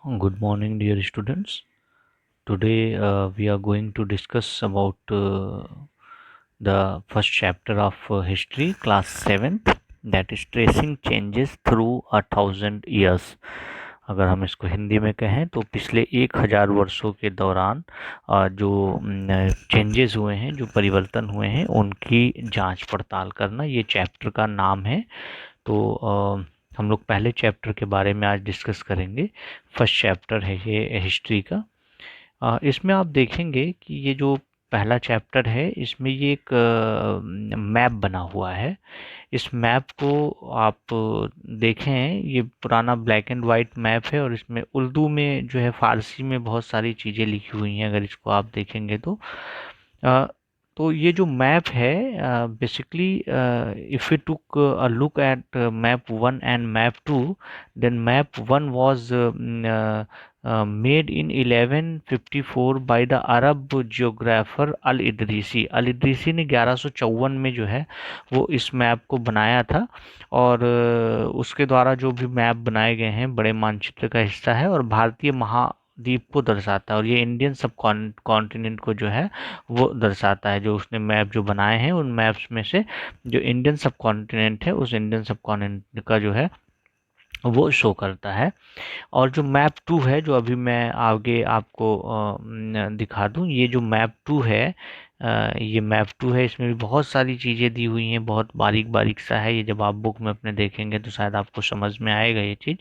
Good morning, dear students. Today we are going to discuss about the first chapter of history, class 7th, that is tracing changes through 1,000 years. अगर हम इसको हिंदी में कहें तो पिछले 1,000 वर्षों के दौरान जो चेंजेस हुए हैं, जो परिवर्तन हुए हैं, उनकी जांच पड़ताल करना, ये चैप्टर का नाम है। तो हम लोग पहले चैप्टर के बारे में आज डिस्कस करेंगे। फर्स्ट चैप्टर है ये हिस्ट्री का। इसमें आप देखेंगे कि ये जो पहला चैप्टर है, इसमें ये एक मैप बना हुआ है। इस मैप को आप देखें, ये पुराना ब्लैक एंड वाइट मैप है और इसमें उर्दू में जो है, फ़ारसी में बहुत सारी चीज़ें लिखी हुई हैं। अगर इसको आप देखेंगे अ, तो ये जो मैप है, basically if you took a look at map 1 and map 2, then map 1 was made in 1154 by the Arab geographer Al Idrisi. Al Idrisi ने 1154 में जो है वो इस मैप को बनाया था। और उसके द्वारा जो भी मैप बनाए गए हैं, बड़े मानचित्र का हिस्सा है और भारतीय महाद्वीप को दर्शाता है। और ये इंडियन सब कॉन्टिनेंट को जो है वो दर्शाता है। जो उसने मैप जो बनाए हैं, उन मैप्स में से जो इंडियन सब कॉन्टिनेंट है, उस इंडियन सब कॉन्टिनेंट का जो है वो शो करता है। और जो मैप 2 है, जो अभी मैं आगे आपको दिखा दूं, ये जो मैप 2 है, ये मैप 2 है, इसमें भी बहुत सारी चीज़ें दी हुई हैं, बहुत बारीक बारीक सा है। ये जब आप बुक में अपने देखेंगे तो शायद आपको समझ में आएगा ये चीज़।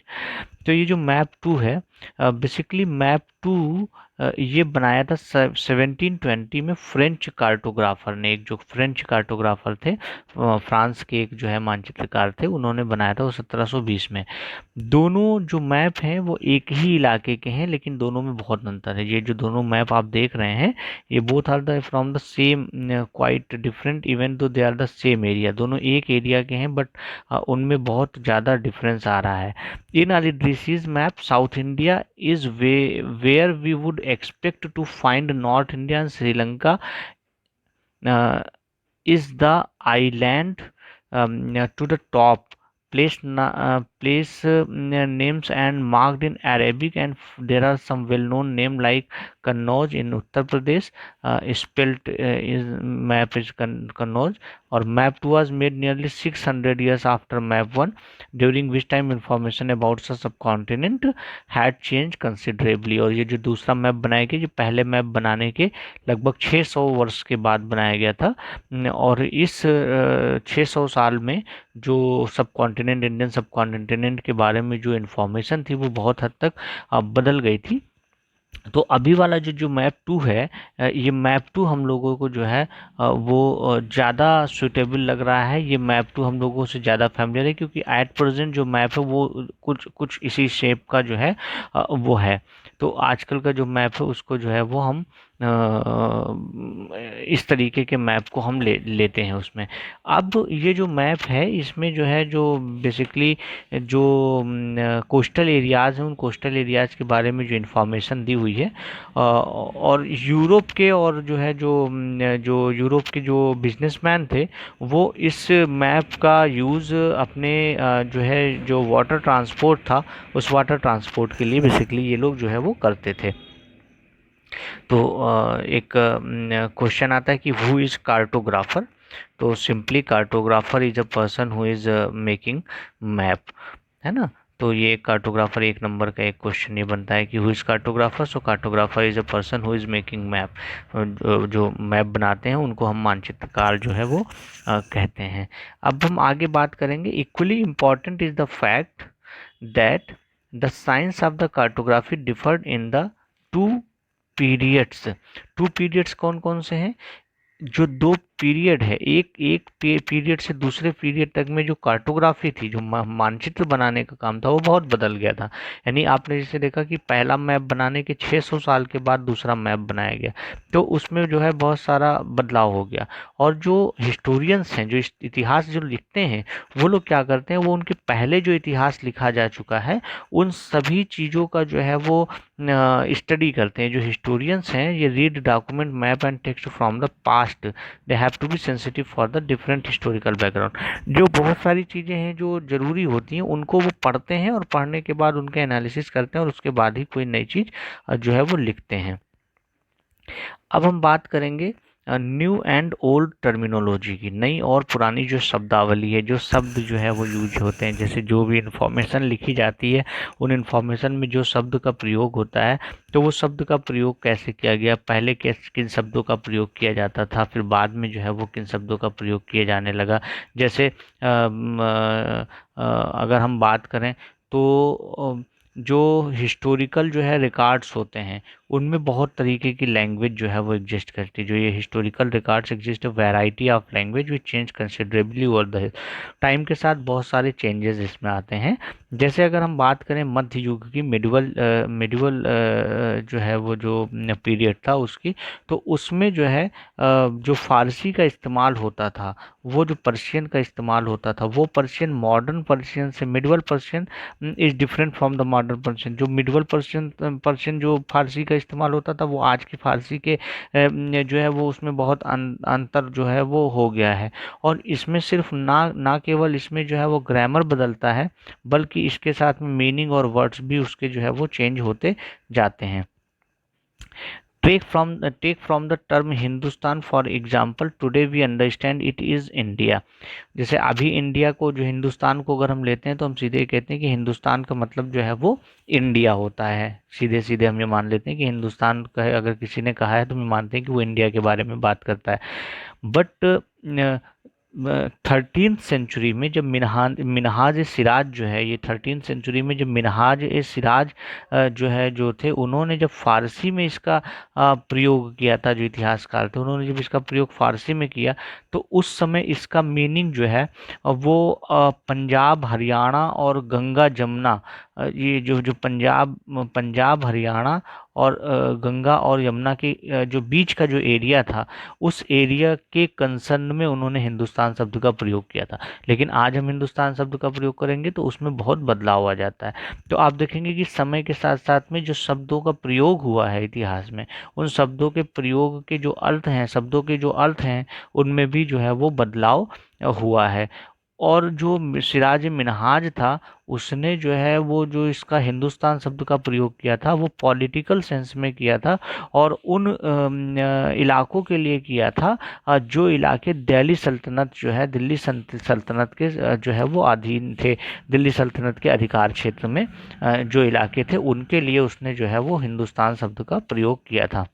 तो ये जो मैप 2 है, बेसिकली मैप 2 ये बनाया था 1720 में फ्रेंच कार्टोग्राफर ने। एक जो फ्रेंच कार्टोग्राफर थे, फ्रांस के एक जो है मानचित्रकार थे, उन्होंने बनाया था वो 1720 में। दोनों जो मैप हैं वो एक ही इलाके के हैं, लेकिन दोनों में बहुत अंतर है। ये जो दोनों मैप आप देख रहे हैं, ये both are the from the same quite different even though they are the same area. दोनों एक एरिया के हैं, बट उनमें बहुत ज़्यादा डिफरेंस आ रहा है। In Alidrisi's map, South India is where we would expect to find North India and Sri Lanka uh, is the island to the top. Place names and marked in Arabic, and there are some well-known name like Kannauj in Uttar Pradesh. Spelt is map is Kannauj. Or map 2 was made nearly 600 years after map 1, during which time information about the subcontinent had changed considerably. और ये जो दूसरा map बनाया गया, जो पहले map बनाने के लगभग 600 वर्ष के बाद बनाया गया था। और इस 600 साल में जो सब कॉन्टिनेंट, इंडियन सब कॉन्टिनेंट के बारे में जो इन्फॉर्मेशन थी, वो बहुत हद तक बदल गई थी। तो अभी वाला जो जो मैप 2 है, ये मैप 2 हम लोगों को जो है वो ज़्यादा सुटेबल लग रहा है। ये मैप 2 हम लोगों से ज़्यादा फैमिलियर है, क्योंकि एट प्रेजेंट जो मैप है वो कुछ कुछ इसी शेप का जो है वो है। तो आजकल का जो मैप है उसको जो है वो हम इस तरीके के मैप को हम लेते हैं उसमें। अब ये जो मैप है, इसमें जो है, जो बेसिकली जो कोस्टल एरियाज़ हैं, उन कोस्टल एरियाज़ के बारे में जो इन्फॉर्मेशन दी हुई है, और यूरोप के, और जो है जो यूरोप के जो बिजनेसमैन थे, वो इस मैप का यूज़ अपने जो है जो वाटर ट्रांसपोर्ट था, उस वाटर ट्रांसपोर्ट के लिए बेसिकली ये लोग जो है वो करते थे। तो एक क्वेश्चन आता है कि हु इज़ कार्टोग्राफर। तो simply cartographer is a person who is making map, है ना। तो ये कार्टोग्राफर 1 नंबर का एक क्वेश्चन ये बनता है कि who is cartographer. So cartographer is a person who is making map. जो मैप बनाते हैं उनको हम मानचित्रकार जो है वो कहते हैं। अब हम आगे बात करेंगे। Equally important is the fact that the science of the cartography deferred in the two periods. 2 periods कौन कौन से हैं? जो 2 पीरियड है, एक एक पीरियड से दूसरे पीरियड तक में जो कार्टोग्राफी थी, जो मानचित्र बनाने का काम था, वो बहुत बदल गया था। यानी आपने जैसे देखा कि पहला मैप बनाने के 600 साल के बाद दूसरा मैप बनाया गया, तो उसमें जो है बहुत सारा बदलाव हो गया। और जो हिस्टोरियंस हैं, जो इतिहास जो लिखते हैं, वो लोग क्या करते हैं, वो उनके पहले जो इतिहास लिखा जा चुका है, उन सभी चीज़ों का जो है वो स्टडी करते हैं। जो हिस्टोरियंस हैं, ये read document map and text from the past past, they have to be sensitive for the different historical background. जो बहुत सारी चीज़ें हैं जो ज़रूरी होती हैं उनको वो पढ़ते हैं और पढ़ने के बाद उनका एनालिसिस करते हैं और उसके बाद ही कोई नई चीज़ जो है वो लिखते हैं। अब हम बात करेंगे न्यू एंड ओल्ड टर्मिनोलॉजी की, नई और पुरानी जो शब्दावली है, जो शब्द जो है वो यूज होते हैं, जैसे जो भी इन्फॉर्मेशन लिखी जाती है उन इन्फॉर्मेशन में जो शब्द का प्रयोग होता है, तो वो शब्द का प्रयोग कैसे किया गया, पहले किन शब्दों का प्रयोग किया जाता था, फिर बाद में जो है वो किन शब्दों का प्रयोग किया जाने लगा। जैसे अगर हम बात करें तो जो हिस्टोरिकल जो है रिकॉर्ड्स होते हैं उनमें बहुत तरीके की लैंग्वेज जो है वो एग्जिस्ट करती है। जो ये historical records exist, variety of language which change considerably over the time, के साथ बहुत सारे चेंजेस इसमें आते हैं। जैसे अगर हम बात करें मध्य युग की, मिडिवल जो है वो जो पीरियड था उसकी, तो उसमें जो है जो फारसी का इस्तेमाल होता था, वो जो पर्शियन का इस्तेमाल होता था, वो पर्शियन मॉडर्न पर्शियन से, medieval Persian is different from the modern Persian. जो मिडिवल पर्शियन जो फारसी का इस्तेमाल होता था, वो आज की फारसी के जो है वो उसमें बहुत अंतर जो है वो हो गया है। और इसमें सिर्फ ना केवल इसमें जो है वो ग्रामर बदलता है, बल्कि इसके साथ में मीनिंग और वर्ड्स भी उसके जो है वो चेंज होते जाते हैं। Take from the term Hindustan for example, today we understand it is India। जैसे अभी इंडिया को, जो हिंदुस्तान को अगर हम लेते हैं तो हम सीधे कहते हैं कि हिंदुस्तान का मतलब जो है वो इंडिया होता है। सीधे सीधे हम ये मान लेते हैं कि हिंदुस्तान का अगर किसी ने कहा है तो हम मानते हैं कि वो इंडिया के बारे में बात करता है। बट 13th सेंचुरी में जब मिनहाज ए सिराज जो है, ये 13th सेंचुरी में जब मिनहाज ए सिराज जो थे, उन्होंने जब फारसी में इसका प्रयोग किया था, जो इतिहासकार थे उन्होंने जब इसका प्रयोग फारसी में किया, तो उस समय इसका मीनिंग जो है वो पंजाब, हरियाणा और गंगा जमुना, ये जो पंजाब हरियाणा और गंगा और यमुना के जो बीच का जो एरिया था, उस एरिया के कंसर्न में उन्होंने हिंदुस्तान शब्द का प्रयोग किया था। लेकिन आज हम हिंदुस्तान शब्द का प्रयोग करेंगे तो उसमें बहुत बदलाव आ जाता है। तो आप देखेंगे कि समय के साथ साथ में जो शब्दों का प्रयोग हुआ है इतिहास में, उन शब्दों के प्रयोग के जो अर्थ हैं, शब्दों के जो अर्थ हैं, उनमें भी जो है वो बदलाव हुआ है। और जो सिराज मिनहाज था, उसने जो है वो जो इसका हिंदुस्तान शब्द का प्रयोग किया था वो पॉलिटिकल सेंस में किया था, और उन इलाकों के लिए किया था जो इलाके दिल्ली सल्तनत जो है, दिल्ली सल्तनत के जो है वो अधीन थे। दिल्ली सल्तनत के अधिकार क्षेत्र में जो इलाके थे उनके लिए उसने जो है वो हिंदुस्तान शब्द का प्रयोग किया था।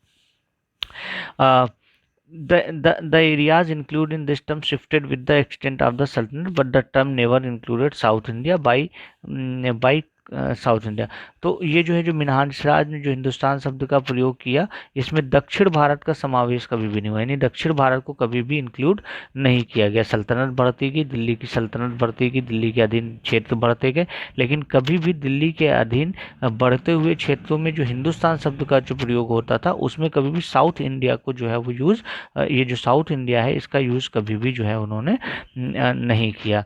The areas included in this term shifted with the extent of the sultanate, but the term never included South India by south India. तो ये जो है, जो मिनहाज सिराज ने जो हिंदुस्तान शब्द का प्रयोग किया, इसमें दक्षिण भारत का समावेश कभी भी नहीं हुआ, यानी दक्षिण भारत को कभी भी इंक्लूड नहीं किया गया। सल्तनत बढ़ती गई, दिल्ली की सल्तनत बढ़ती गई, दिल्ली के अधीन क्षेत्र बढ़ते गए, लेकिन कभी भी दिल्ली के अधीन बढ़ते हुए क्षेत्रों में जो हिंदुस्तान शब्द का जो प्रयोग होता था, उसमें कभी भी साउथ इंडिया को जो है वो यूज़, ये जो साउथ इंडिया है इसका यूज़ कभी भी जो है उन्होंने नहीं किया।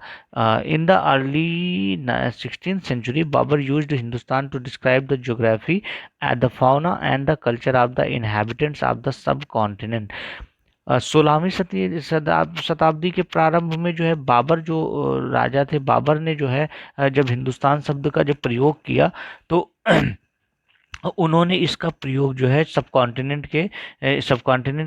In the early 16th century, Babur used Hindustan to describe the geography, the fauna and the culture of the inhabitants of the subcontinent। 16वीं शताब्दी के प्रारंभ में जो है बाबर, जो राजा थे, बाबर ने जो है जब हिंदुस्तान शब्द का जब प्रयोग किया, तो उन्होंने इसका प्रयोग जो है सब कॉन्टिनेंट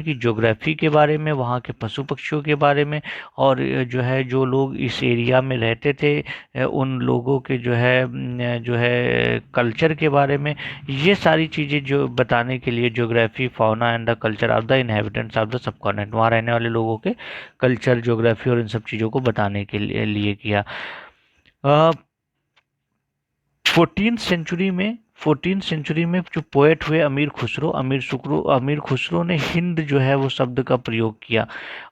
की ज्योग्राफी के बारे में, वहाँ के पशु पक्षियों के बारे में, और जो है जो लोग इस एरिया में रहते थे उन लोगों के जो है कल्चर के बारे में, ये सारी चीज़ें जो बताने के लिए, geography, fauna and the culture of the inhabitants of the sub continent, वहाँ रहने वाले लोगों के कल्चर, ज्योग्राफी और इन सब चीज़ों को बताने के लिए किया। 14th सेंचुरी में जो पोएट हुए अमीर खुसरो ने हिंद जो है वो शब्द का प्रयोग किया,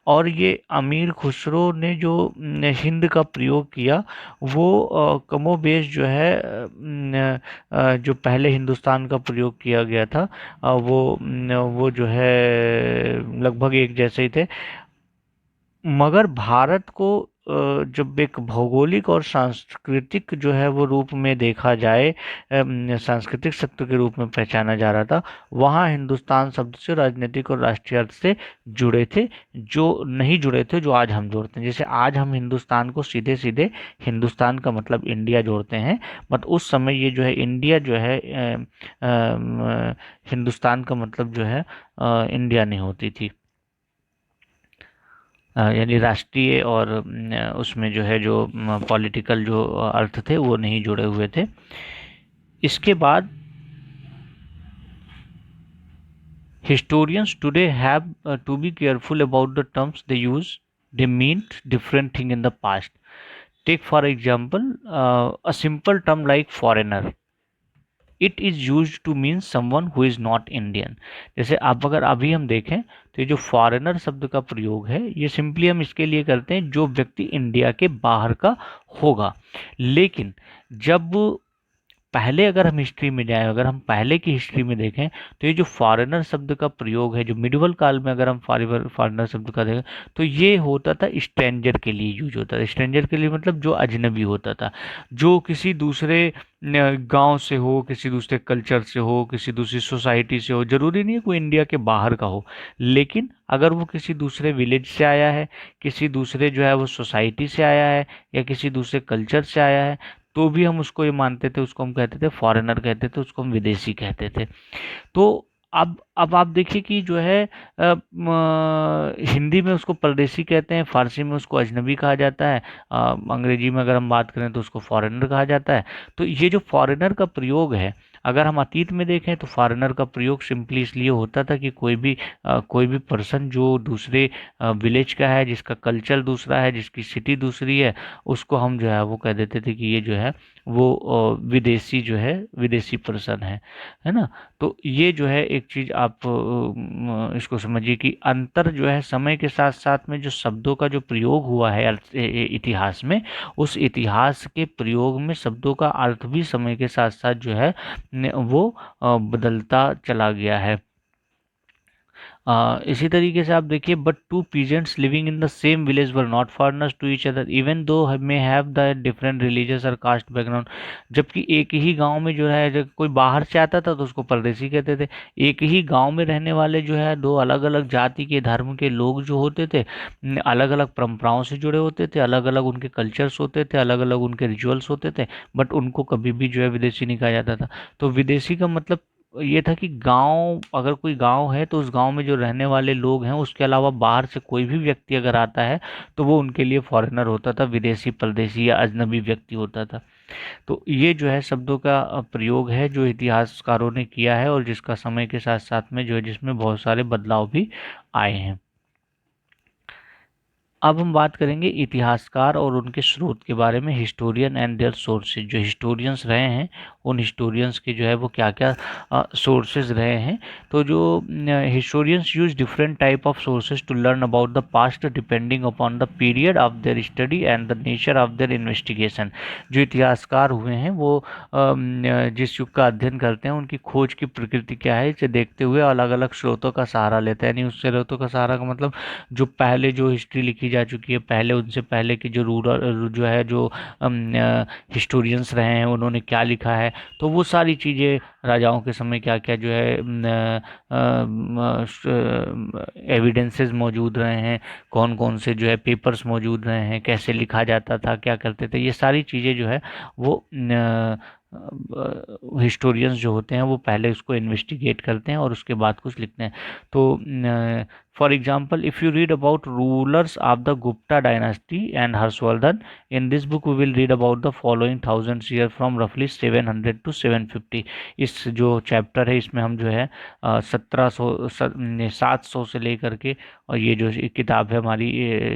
और ये अमीर खुसरो ने जो हिंद का प्रयोग किया वो कमोबेश जो है जो पहले हिंदुस्तान का प्रयोग किया गया था वो जो है लगभग एक जैसे ही थे। मगर भारत को जब एक भौगोलिक और सांस्कृतिक जो है वो रूप में देखा जाए, सांस्कृतिक सत्य के रूप में पहचाना जा रहा था, वहाँ हिंदुस्तान शब्द से राजनीतिक और राष्ट्रीय अर्थ से जुड़े थे, जो नहीं जुड़े थे जो आज हम जोड़ते हैं। जैसे आज हम हिंदुस्तान को सीधे सीधे हिंदुस्तान का मतलब इंडिया जोड़ते हैं, बट उस समय ये जो है इंडिया जो है हिंदुस्तान का मतलब जो है इंडिया नहीं होती थी। यानी राष्ट्रीय और उसमें जो है जो पॉलिटिकल जो अर्थ थे वो नहीं जुड़े हुए थे। इसके बाद historians today have to be careful about the terms they use. They meant different thing in the past. Take for example a simple term like foreigner. It is use to mean someone who is not Indian. जैसे आप अगर अभी हम देखें तो ये जो foreigner शब्द का प्रयोग है ये सिंपली हम इसके लिए करते हैं जो व्यक्ति इंडिया के बाहर का होगा। लेकिन जब पहले अगर हम हिस्ट्री में जाएं, अगर हम पहले की हिस्ट्री में देखें तो ये जो फॉरेनर शब्द का प्रयोग है, जो मिडिवल काल में अगर हम फॉरेनर शब्द का देखें तो ये होता था स्ट्रेंजर के लिए यूज होता था। स्ट्रेंजर के लिए मतलब जो अजनबी होता था, जो किसी दूसरे गांव से हो, किसी दूसरे कल्चर से हो, किसी दूसरी सोसाइटी से हो, जरूरी नहीं है कोई इंडिया के बाहर का हो, लेकिन अगर वो किसी दूसरे विलेज से आया है, किसी दूसरे जो है वो सोसाइटी से आया है, या किसी दूसरे कल्चर से आया है, तो भी हम उसको ये मानते थे, उसको हम कहते थे फॉरेनर कहते थे, उसको हम विदेशी कहते थे। तो अब आप देखिए कि जो है हिंदी में उसको परदेशी कहते हैं, फारसी में उसको अजनबी कहा जाता है, अंग्रेजी में अगर हम बात करें तो उसको फॉरेनर कहा जाता है। तो ये जो फॉरेनर का प्रयोग है, अगर हम अतीत में देखें तो फॉरेनर का प्रयोग सिंपली इसलिए होता था कि कोई भी पर्सन जो दूसरे विलेज का है, जिसका कल्चर दूसरा है, जिसकी सिटी दूसरी है, उसको हम जो है वो कह देते थे कि ये जो है वो विदेशी जो है, विदेशी पर्सन है ना। तो ये जो है एक चीज़ आप इसको समझिए कि अंतर जो है समय के साथ साथ में जो शब्दों का जो प्रयोग हुआ है इतिहास में, उस इतिहास के प्रयोग में शब्दों का अर्थ भी समय के साथ साथ जो है वो बदलता चला गया है। इसी तरीके से आप देखिए, but two peasants living in the same village were not foreigners to each other even though may have the different religious और कास्ट बैकग्राउंड। जबकि एक ही गांव में जो है, जब कोई बाहर से आता था तो उसको परदेशी कहते थे। एक ही गांव में रहने वाले जो है दो अलग अलग जाति के धर्म के लोग जो होते थे, अलग अलग परंपराओं से जुड़े होते थे, अलग अलग उनके कल्चर्स होते थे, अलग अलग उनके रिचुअल्स होते थे, बट उनको कभी भी जो है विदेशी नहीं कहा जाता था। तो विदेशी का मतलब ये था कि गांव, अगर कोई गांव है तो उस गांव में जो रहने वाले लोग हैं उसके अलावा बाहर से कोई भी व्यक्ति अगर आता है तो वो उनके लिए फॉरेनर होता था, विदेशी, परदेशी या अजनबी व्यक्ति होता था। तो ये जो है शब्दों का प्रयोग है जो इतिहासकारों ने किया है और जिसका समय के साथ साथ में जो है जिसमें बहुत सारे बदलाव भी आए हैं। अब हम बात करेंगे इतिहासकार और उनके स्रोत के बारे में, हिस्टोरियन एंड देयर सोर्सेज। जो हिस्टोरियंस रहे हैं उन हिस्टोरियंस के जो है वो क्या क्या सोर्सेज रहे हैं। तो जो historians use different type of sources to learn about the past depending upon the period of their study and the nature of their investigation. जो इतिहासकार हुए हैं वो जिस युग का अध्ययन करते हैं उनकी खोज की प्रकृति क्या है इसे देखते हुए अलग अलग स्रोतों का सहारा लेते हैं। यानी उस स्रोतों का सहारा का मतलब जो पहले जो हिस्ट्री लिखी जा चुकी है, पहले उनसे पहले के जो रूरल जो है जो हिस्टोरियंस रहे हैं उन्होंने क्या लिखा है, तो वो सारी चीज़ें, राजाओं के समय क्या क्या जो है एविडेंसेस मौजूद रहे हैं, कौन कौन से जो है पेपर्स मौजूद रहे हैं, कैसे लिखा जाता था, क्या करते थे, ये सारी चीज़ें जो है वो हिस्टोरियंस जो होते हैं वो पहले उसको इन्वेस्टिगेट करते हैं और उसके बाद कुछ लिखते हैं। तो for example, if you read about rulers of the Gupta dynasty and Harshavardhan, in this book we will read about the following 1000 year from रफली 700 to 750। इस जो चैप्टर है इसमें हम जो है 700 से लेकर के, और ये जो किताब है हमारी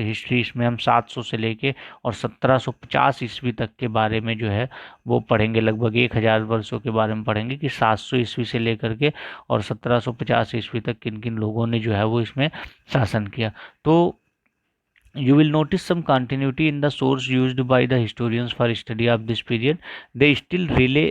हिस्ट्री, इसमें हम 700 से लेके और 1750 ईस्वी तक के बारे में जो है वो पढ़ेंगे। लगभग 1000 वर्षों के बारे में पढ़ेंगे कि 700 ईस्वी से लेकर के और 1750 ईस्वी तक किन किन लोगों ने जो है वो इसमें शासन किया। तो you will notice some continuity in the source used by the historians for study of this period. They still rely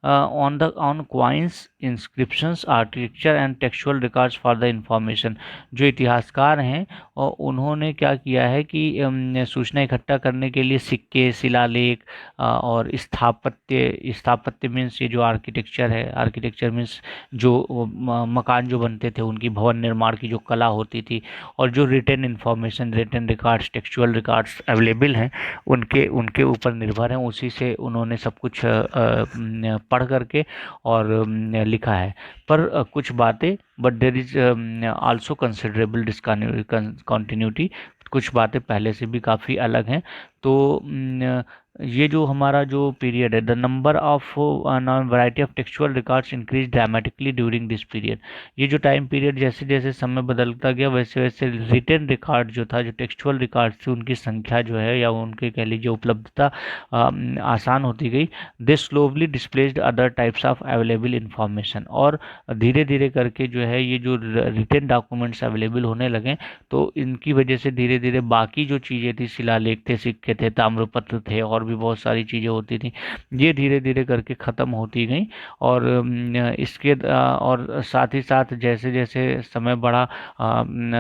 on coins, inscriptions, architecture and textual records for the information. जो इतिहासकार हैं और उन्होंने क्या किया है कि सूचना इकट्ठा करने के लिए सिक्के, शिलालेख और स्थापत्य मीन्स ये जो आर्किटेक्चर है, आर्किटेक्चर मीन्स जो मकान जो बनते थे उनकी भवन निर्माण की जो कला होती थी, और जो written information, written records, textual records available हैं उनके उनके ऊपर निर्भर हैं। उसी से उन्होंने सब कुछ पढ़ करके और लिखा है। पर कुछ बातें, but there is also considerable discontinuity, कुछ बातें पहले से भी काफ़ी अलग हैं। तो ये जो हमारा जो पीरियड है, the number of variety of textual records increase dramatically during this period. ये जो टाइम पीरियड जैसे जैसे समय बदलता गया वैसे वैसे रिटन रिकॉर्ड जो था, जो टेक्सचुअल रिकॉर्ड थे, उनकी संख्या जो है या उनके कह लीजिए उपलब्धता आसान होती गई। This slowly displaced other types of available information. और धीरे धीरे करके जो है ये जो रिटन डॉक्यूमेंट्स अवेलेबल होने लगे, तो इनकी वजह से धीरे धीरे बाकी जो चीज़ें थी, शिलालेख थे, सिक्के थे, ताम्रपत्र थे, और भी बहुत सारी चीज़ें होती थी, ये धीरे धीरे करके ख़त्म होती गई। और और साथ ही साथ जैसे जैसे समय बढ़ा,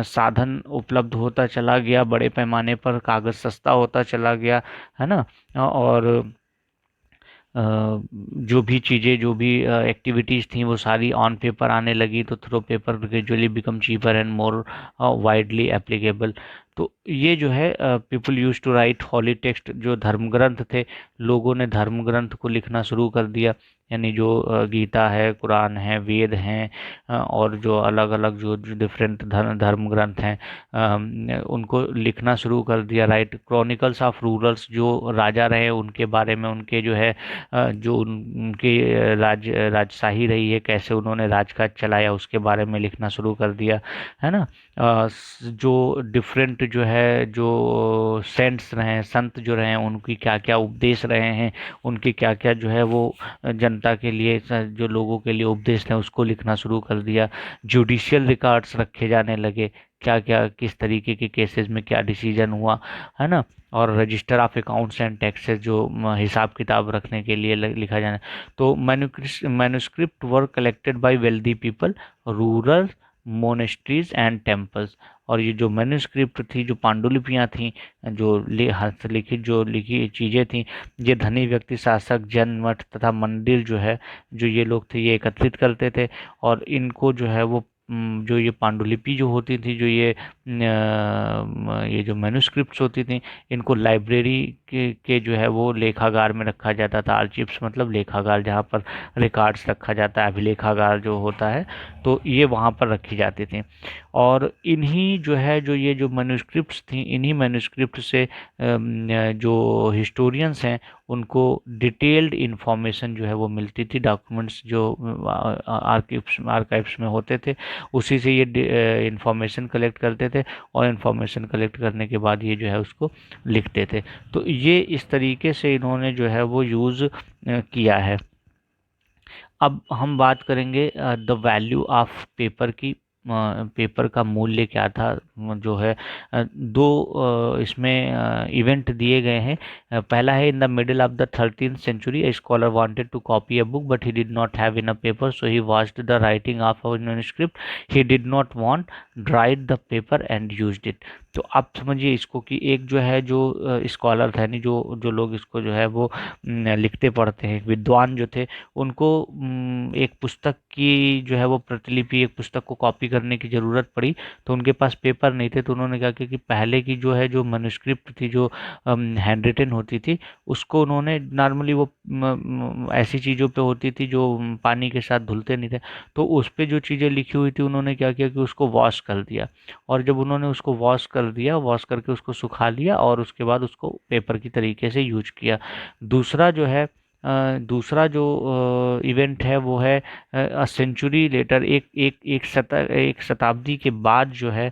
साधन उपलब्ध होता चला गया, बड़े पैमाने पर कागज़ सस्ता होता चला गया, है ना। और जो भी चीज़ें, जो भी एक्टिविटीज़ थी वो सारी ऑन पेपर आने लगी, तो through paper gradually become cheaper and more widely applicable. तो ये जो है people use to write holy text, जो धर्म ग्रंथ थे, लोगों ने धर्म ग्रंथ को लिखना शुरू कर दिया। यानी जो गीता है, कुरान है, वेद हैं, और जो अलग अलग जो डिफरेंट धर्म ग्रंथ हैं, उनको लिखना शुरू कर दिया। राइट क्रॉनिकल्स ऑफ रूरल्स, जो राजा रहे उनके बारे में, उनके जो है जो उनकी राजशाही रही है, कैसे उन्होंने राजकाज चलाया, उसके बारे में लिखना शुरू कर दिया, है ना। जो डिफरेंट जो है, जो सेंट्स रहे, संत जो रहे, उनकी क्या क्या उपदेश रहे हैं, उनके क्या क्या जो है वो जनता के लिए, जो लोगों के लिए उपदेश हैं, उसको लिखना शुरू कर दिया। जुडिशियल रिकॉर्ड्स रखे जाने लगे, क्या क्या किस तरीके के केसेस में क्या डिसीजन हुआ, है ना। और register of accounts and taxes, जो हिसाब किताब रखने के लिए लिखा जाना। तो manuscript were collected by wealthy people, rural monasteries and temples. और ये जो मैन्युस्क्रिप्ट थी, जो पांडुलिपियाँ थीं, जो हस्तलिखित जो लिखी चीज़ें थीं, ये धनी व्यक्ति, शासक, जन, मठ तथा मंदिर जो है, जो ये लोग थे, ये एकत्रित करते थे। और इनको जो है वो जो ये पांडुलिपि जो होती थी, जो ये जो मैन्युस्क्रिप्ट्स होती थी, इनको लाइब्रेरी के जो है वो लेखागार में रखा जाता था। आर्चिव्स मतलब लेखागार, जहाँ पर रिकॉर्ड्स रखा जाता है, अभिलेखागार जो होता है, तो ये वहाँ पर रखी जाती थी। और इन्हीं जो है, जो ये जो मैन्युस्क्रिप्ट्स थी, इन्हीं मैन्युस्क्रिप्ट से जो हिस्टोरियंस हैं उनको डिटेल्ड इन्फॉर्मेशन जो है वो मिलती थी। डॉक्यूमेंट्स जो आर्काइव्स में होते थे, उसी से ये इन्फॉर्मेशन कलेक्ट करते थे, और इन्फॉर्मेशन कलेक्ट करने के बाद ये जो है उसको लिखते थे। तो ये इस तरीके से इन्होंने जो है वो यूज़ किया है। अब हम बात करेंगे द वैल्यू ऑफ पेपर की। पेपर का मूल्य क्या था, जो है दो इसमें इवेंट दिए गए हैं। पहला है, in the middle of the 13th century a scholar wanted to copy a book but he did not have enough paper, so he watched the writing of a manuscript. He did not want, dried the paper and used it. तो आप समझिए इसको कि एक जो है, जो scholar था, यानी जो जो लोग इसको जो है वो लिखते पढ़ते हैं, विद्वान जो थे, उनको एक पुस्तक की जो है वो प्रतिलिपि, एक पुस्तक को कॉपी करने की ज़रूरत पड़ी। तो उनके पास पेपर नहीं थे, तो उन्होंने क्या किया कि पहले की जो है, जो मैन्युस्क्रिप्ट थी, जो हैंड रिटन होती थी, उसको उन्होंने, नॉर्मली वो ऐसी चीज़ों पे होती थी जो पानी के साथ धुलते नहीं थे, तो उस पर जो चीज़ें लिखी हुई थी, उन्होंने क्या किया कि उसको वॉश कर दिया। और जब उन्होंने उसको वॉश कर दिया, वॉश करके उसको सुखा लिया, और उसके बाद उसको पेपर की तरीके से यूज किया। दूसरा जो है, दूसरा जो इवेंट है वो है सेंचुरी लेटर, एक शताब्दी के बाद जो है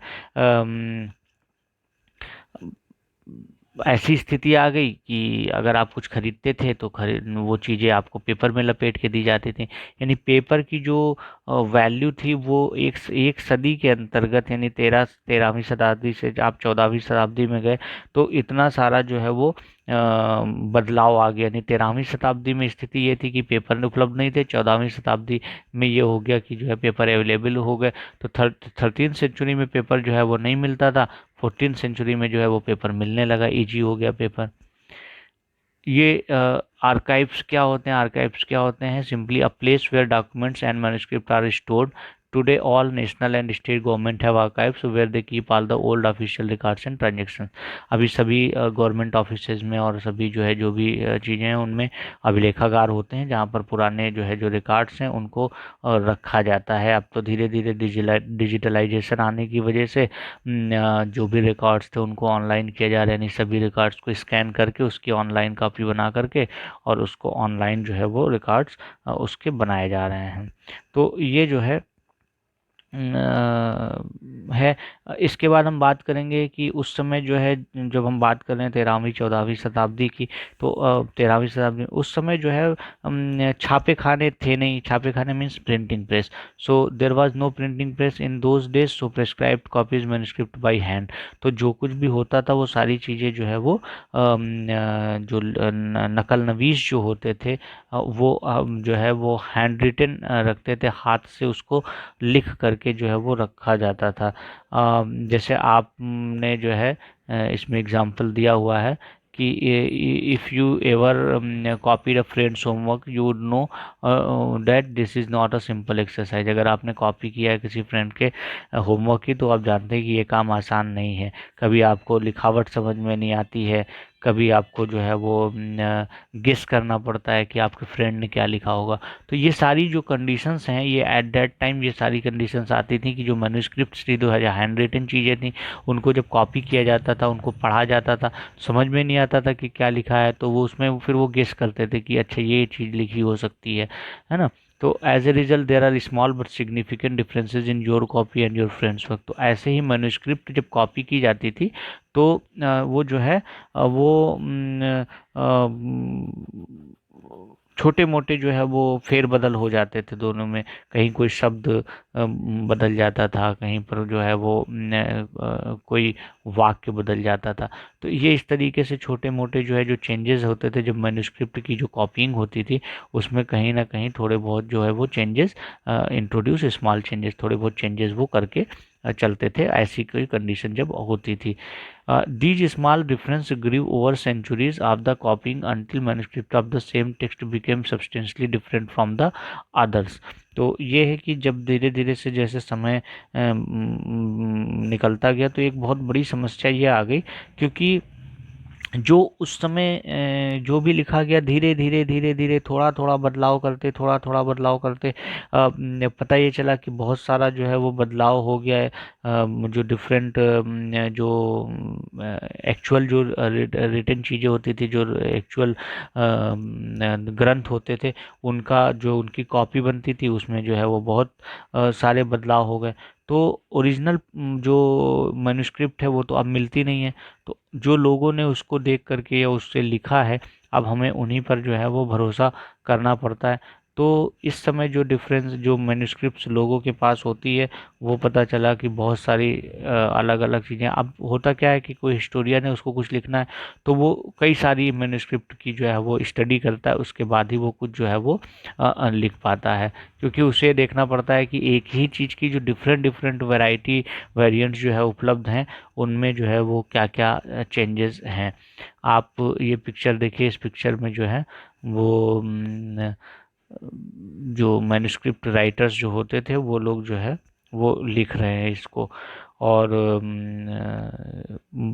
ऐसी स्थिति आ गई कि अगर आप कुछ खरीदते थे तो वो चीज़ें आपको पेपर में लपेट के दी जाती थी। यानी पेपर की जो वैल्यू थी वो एक सदी के अंतर्गत, यानी 13वीं शताब्दी से आप 14वीं शताब्दी में गए, तो इतना सारा जो है वो बदलाव आ गया। यानी 13वीं शताब्दी में स्थिति ये थी कि पेपर उपलब्ध नहीं थे, 14वीं शताब्दी में ये हो गया कि जो है पेपर अवेलेबल हो गए। तो 13th सेंचुरी में पेपर जो है वो नहीं मिलता था, 14th सेंचुरी में जो है वो पेपर मिलने लगा, ईजी हो गया पेपर। ये आर्काइव्स क्या होते हैं? आर्काइव्स क्या होते हैं? Simply a place where documents and manuscript are stored. Today all national and state government have archives where they keep all the old official records and transaction. अभी सभी गवर्नमेंट ऑफिसेज में और सभी जो है जो भी चीज़ें हैं उनमें अभिलेखागार होते हैं, जहाँ पर पुराने जो है जो रिकॉर्ड्स हैं उनको रखा जाता है। अब तो धीरे धीरे डिजिटलाइजेशन आने की वजह से जो भी रिकॉर्ड्स थे उनको ऑनलाइन किया जा रहा है। यानी सभी रिकॉर्ड्स को स्कैन करके उसकी ऑनलाइन कॉपी बना करके और उसको ऑनलाइन जो है वो रिकॉर्ड्स उसके बनाए जा रहे हैं। तो ये जो है है। इसके बाद हम बात करेंगे कि उस समय जो है, जब हम बात कर रहे हैं 13वीं 14वीं शताब्दी की, तो 13वीं शताब्दी उस समय जो है छापे खाने थे नहीं। छापे खाने means printing press. So there was no printing press in those days, so prescribed copies manuscript by hand. तो जो कुछ भी होता था वो सारी चीज़ें जो है वो जो नकल नवीस जो होते थे वो जो है वो हैंड रिटन रखते थे, हाथ से उसको लिख करके जो है वो रखा जाता था। जैसे आपने जो है इसमें एग्जांपल दिया हुआ है कि if you ever copied a friends homework you would know that this is not a simple exercise. अगर आपने कॉपी किया है किसी फ्रेंड के होमवर्क की, तो आप जानते हैं कि ये काम आसान नहीं है। कभी आपको लिखावट समझ में नहीं आती है, कभी आपको जो है वो गेस करना पड़ता है कि आपके फ्रेंड ने क्या लिखा होगा। तो ये सारी जो कंडीशंस हैं, ये एट दैट टाइम ये सारी कंडीशंस आती थी कि जो मैन्युस्क्रिप्ट्स थी, जो हैंड रिटन चीज़ें थी, उनको जब कॉपी किया जाता था, उनको पढ़ा जाता था, समझ में नहीं आता था कि क्या लिखा है, तो वो उसमें फिर वो गेस करते थे कि अच्छा ये चीज़ लिखी हो सकती है ना। तो as a result there are small but significant differences in your copy and your friends work. तो ऐसे ही मैन्युस्क्रिप्ट जब कॉपी की जाती थी तो वो जो है वो छोटे मोटे जो है वो फेरबदल हो जाते थे दोनों में। कहीं कोई शब्द बदल जाता था, कहीं पर जो है वो कोई वाक्य बदल जाता था। तो ये इस तरीके से छोटे मोटे जो है जो चेंजेस होते थे जब मैन्युस्क्रिप्ट की जो कॉपिंग होती थी, उसमें कहीं ना कहीं थोड़े बहुत जो है वो चेंजेस इंट्रोड्यूस, स्मॉल चेंजेस, थोड़े बहुत चेंजेस वो करके चलते थे। ऐसी कोई कंडीशन जब होती थी, these small difference grew over centuries of the copying until manuscript of the same text became substantially different from the others। तो ये है कि जब धीरे धीरे से जैसे समय निकलता गया तो एक बहुत बड़ी समस्या ये आ गई, क्योंकि जो उस समय जो भी लिखा गया, धीरे धीरे धीरे धीरे थोड़ा थोड़ा बदलाव करते, थोड़ा थोड़ा बदलाव करते पता ये चला कि बहुत सारा जो है वो बदलाव हो गया है। जो डिफरेंट जो एक्चुअल जो रिटन चीज़ें होती थी, जो एक्चुअल ग्रंथ होते थे, उनका जो उनकी कॉपी बनती थी उसमें जो है वो बहुत सारे बदलाव हो गए। तो ओरिजिनल जो मैन्युस्क्रिप्ट है वो तो अब मिलती नहीं है। तो जो लोगों ने उसको देख करके या उससे लिखा है, अब हमें उन्हीं पर जो है वो भरोसा करना पड़ता है। तो इस समय जो डिफरेंस जो मैन्युस्क्रिप्ट्स लोगों के पास होती है, वो पता चला कि बहुत सारी अलग अलग चीज़ें। अब होता क्या है कि कोई हिस्टोरियन है, उसको कुछ लिखना है, तो वो कई सारी मैन्युस्क्रिप्ट की जो है वो स्टडी करता है, उसके बाद ही वो कुछ जो है वो लिख पाता है। क्योंकि उसे देखना पड़ता है कि एक ही चीज़ की जो डिफरेंट डिफरेंट वैरायटी वेरिएंट्स जो है उपलब्ध हैं, उनमें जो है वो क्या क्या चेंजेस हैं। आप ये पिक्चर देखिए, इस पिक्चर में जो है वो जो मैन्युस्क्रिप्ट राइटर्स जो होते थे वो लोग जो है वो लिख रहे हैं इसको, और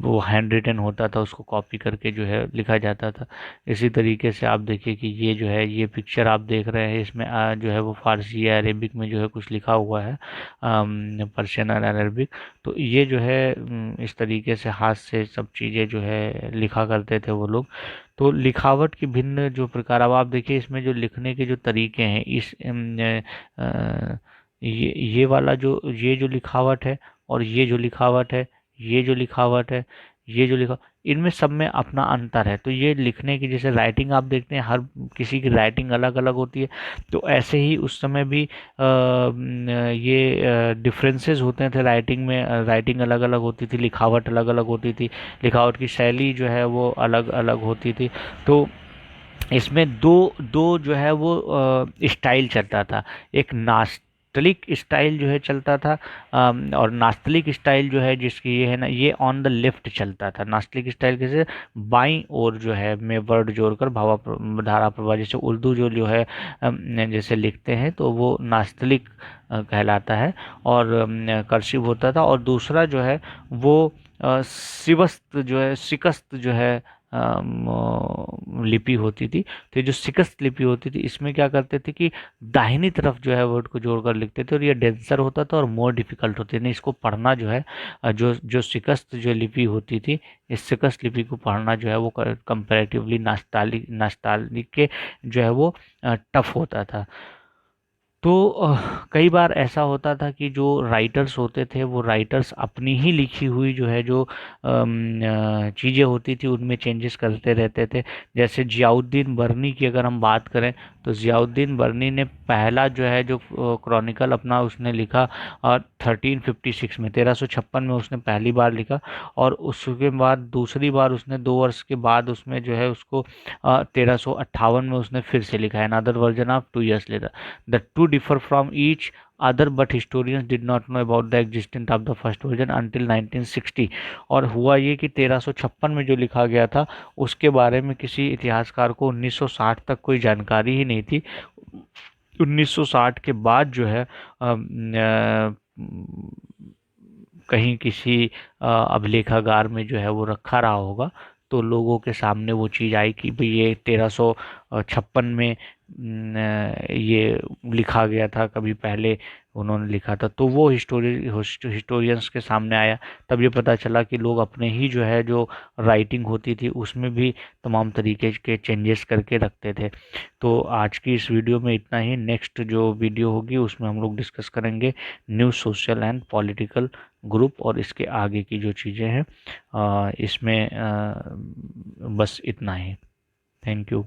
वो हैंड रिटन होता था, उसको कॉपी करके जो है लिखा जाता था। इसी तरीके से आप देखिए कि ये जो है ये पिक्चर आप देख रहे हैं, इसमें जो है वो फारसी या अरेबिक में जो है कुछ लिखा हुआ है, पर्शियन और अरबिक। तो ये जो है इस तरीके से हाथ से सब चीज़ें जो है लिखा करते थे वो लोग। तो लिखावट की भिन्न जो प्रकार, अब आप देखिए इसमें जो लिखने के जो तरीके हैं, इस ये वाला जो ये जो लिखावट है और ये जो लिखावट है, ये जो लिखावट है, ये जो लिखा, इनमें सब में अपना अंतर है। तो ये लिखने की, जैसे राइटिंग आप देखते हैं हर किसी की राइटिंग अलग अलग होती है, तो ऐसे ही उस समय भी ये डिफरेंसेस होते थे राइटिंग में। राइटिंग अलग अलग होती थी, लिखावट अलग अलग होती थी, लिखावट की शैली जो है वो अलग अलग होती थी। तो इसमें दो दो जो है वो स्टाइल चलता था। एक नास्तलिक स्टाइल जो है चलता था, और नास्तलिक स्टाइल जो है जिसकी ये है ना, ये ऑन द लेफ्ट चलता था। नास्तलिक स्टाइल कैसे, बाईं ओर जो है में वर्ड जोड़कर धारा प्रवाह, जैसे उर्दू जो है जैसे लिखते हैं तो वो नास्तलिक कहलाता है, और कर्सिव होता था। और दूसरा जो है वो शिवस्त जो है, शिकस्त जो है लिपि होती थी। तो ये जो शिकस्त लिपि होती थी, इसमें क्या करते थे कि दाहिनी तरफ जो है वर्ड को जोड़कर लिखते थे, और ये डेंसर होता था और मोर डिफिकल्ट होती थी। इसको पढ़ना जो है जो जो शिकस्त जो लिपि होती थी, इस शिकस्त लिपि को पढ़ना जो है वो कंपैरेटिवली नाश्तालिक के जो है वो टफ होता था। तो कई बार ऐसा होता था कि जो राइटर्स होते थे वो राइटर्स अपनी ही लिखी हुई जो है जो चीज़ें होती थी उनमें चेंजेस करते रहते थे। जैसे ज़ियाउद्दीन बर्नी की अगर हम बात करें, तो ज़ियाउद्दीन बर्नी ने पहला जो है जो क्रॉनिकल अपना उसने लिखा 1356 में, 1356 में उसने पहली बार लिखा। और उसके बाद दूसरी बार उसने 2 वर्ष के बाद उसमें जो है उसको 1358 में उसने फिर से लिखा है, another version of 2 years later. The two differ from each other, but historians did not know about the existence of the first version until 1960। और हुआ ये कि 1356 में जो लिखा गया था उसके बारे में किसी इतिहासकार को 1960 तक कोई जानकारी ही नहीं थी। 1960 के बाद जो है कहीं किसी अभिलेखागार में जो है वो रखा रहा होगा, तो लोगों के सामने वो चीज़ आई कि भाई ये 1356 में ये लिखा गया था, कभी पहले उन्होंने लिखा था। तो वो हिस्टोरियंस के सामने आया, तब ये पता चला कि लोग अपने ही जो है जो राइटिंग होती थी उसमें भी तमाम तरीके के चेंजेस करके रखते थे। तो आज की इस वीडियो में इतना ही। नेक्स्ट जो वीडियो होगी उसमें हम लोग डिस्कस करेंगे new social and political group और इसके आगे की जो चीज़ें हैं। इसमें बस इतना ही। Thank you.